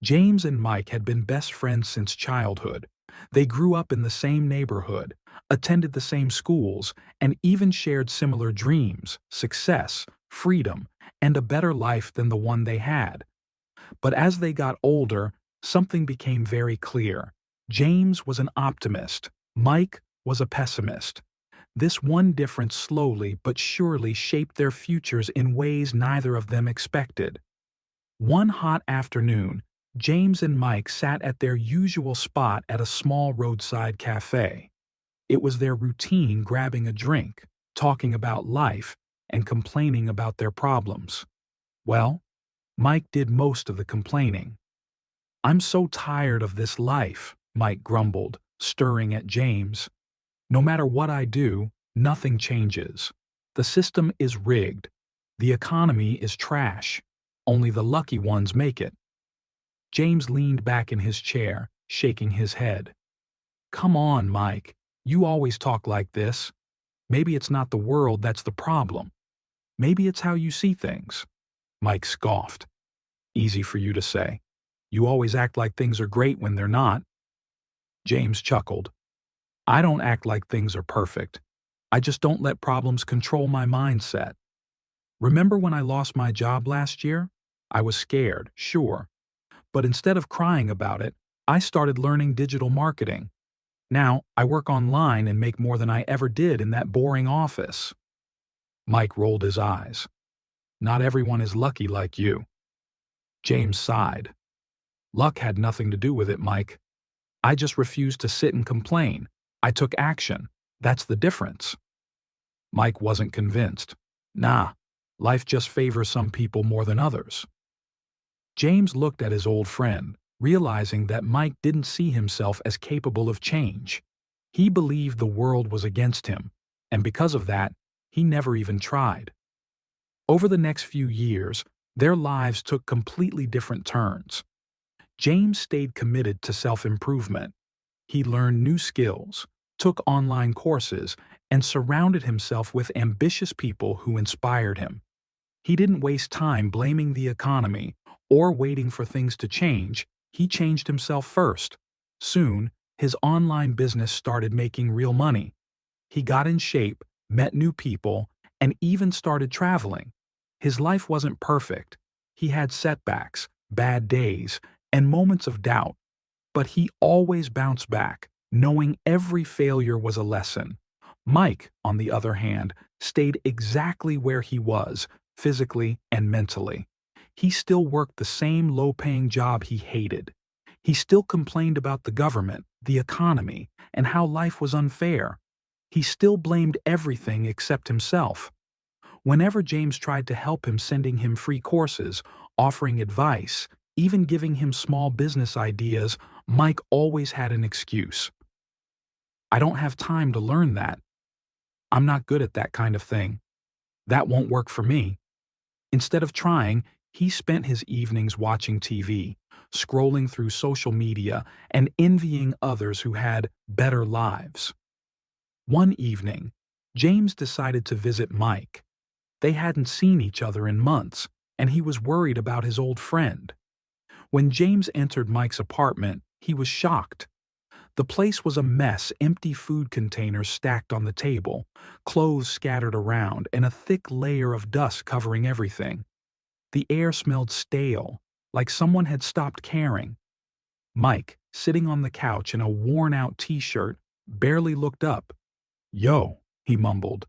James and Mike had been best friends since childhood. They grew up in the same neighborhood, attended the same schools, and even shared similar dreams, success, freedom, and a better life than the one they had. But as they got older, something became very clear. James was an optimist. Mike was a pessimist. This one difference slowly but surely shaped their futures in ways neither of them expected. One hot afternoon, James and Mike sat at their usual spot at a small roadside cafe. It was their routine grabbing a drink, talking about life, and complaining about their problems. Well, Mike did most of the complaining. "I'm so tired of this life," Mike grumbled, stirring at James. "No matter what I do, nothing changes. The system is rigged. The economy is trash. Only the lucky ones make it." James leaned back in his chair, shaking his head. "Come on, Mike. You always talk like this. Maybe it's not the world that's the problem. Maybe it's how you see things." Mike scoffed. "Easy for you to say. You always act like things are great when they're not." James chuckled. "I don't act like things are perfect. I just don't let problems control my mindset. Remember when I lost my job last year? I was scared, sure. But instead of crying about it, I started learning digital marketing. Now, I work online and make more than I ever did in that boring office." Mike rolled his eyes. "Not everyone is lucky like you." James sighed. "Luck had nothing to do with it, Mike. I just refused to sit and complain. I took action. That's the difference." Mike wasn't convinced. "Nah, life just favors some people more than others." James looked at his old friend, realizing that Mike didn't see himself as capable of change. He believed the world was against him, and because of that, he never even tried. Over the next few years, their lives took completely different turns. James stayed committed to self-improvement. He learned new skills, took online courses, and surrounded himself with ambitious people who inspired him. He didn't waste time blaming the economy or waiting for things to change. He changed himself first. Soon, his online business started making real money. He got in shape, met new people, and even started traveling. His life wasn't perfect. He had setbacks, bad days, and moments of doubt. But he always bounced back, knowing every failure was a lesson. Mike, on the other hand, stayed exactly where he was, physically and mentally. He still worked the same low-paying job he hated. He still complained about the government, the economy, and how life was unfair. He still blamed everything except himself. Whenever James tried to help him, sending him free courses, offering advice, even giving him small business ideas, Mike always had an excuse. "I don't have time to learn that. I'm not good at that kind of thing. That won't work for me." Instead of trying, he spent his evenings watching TV, scrolling through social media, and envying others who had better lives. One evening, James decided to visit Mike. They hadn't seen each other in months, and he was worried about his old friend. When James entered Mike's apartment, he was shocked. The place was a mess, empty food containers stacked on the table, clothes scattered around, and a thick layer of dust covering everything. The air smelled stale, like someone had stopped caring. Mike, sitting on the couch in a worn-out t-shirt, barely looked up. "Yo," he mumbled.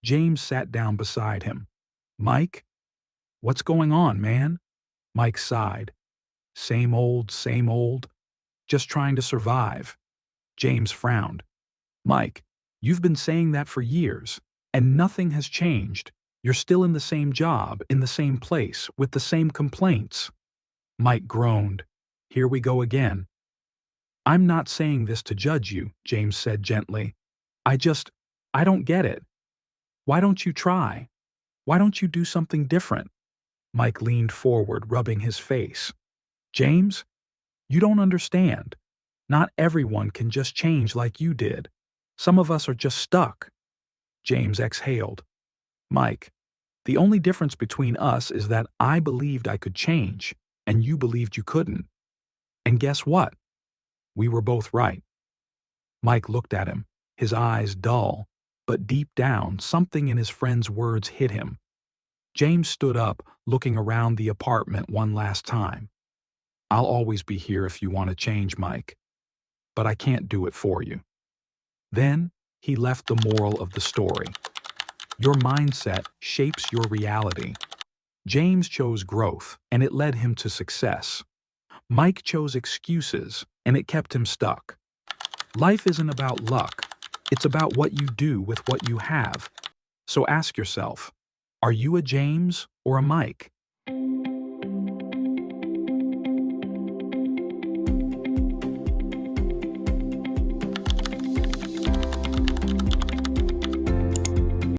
James sat down beside him. "Mike? What's going on, man?" Mike sighed. Same old, just trying to survive." James frowned. "Mike, you've been saying that for years, and nothing has changed. You're still in the same job, in the same place, with the same complaints." Mike groaned. "Here we go again." "I'm not saying this to judge you," James said gently. I don't get it. Why don't you try? Why don't you do something different?" Mike leaned forward, rubbing his face. "James, you don't understand. Not everyone can just change like you did. Some of us are just stuck." James exhaled. "Mike, the only difference between us is that I believed I could change, and you believed you couldn't. And guess what? We were both right. Mike looked at him, his eyes dull, but deep down, something in his friend's words hit him. James stood up, looking around the apartment one last time. I'll always be here if you want to change, Mike, but I can't do it for you. Then he left the moral of the story. Your mindset shapes your reality. James chose growth, and it led him to success. Mike chose excuses, and it kept him stuck. Life isn't about luck. It's about what you do with what you have. So ask yourself, are you a James or a Mike?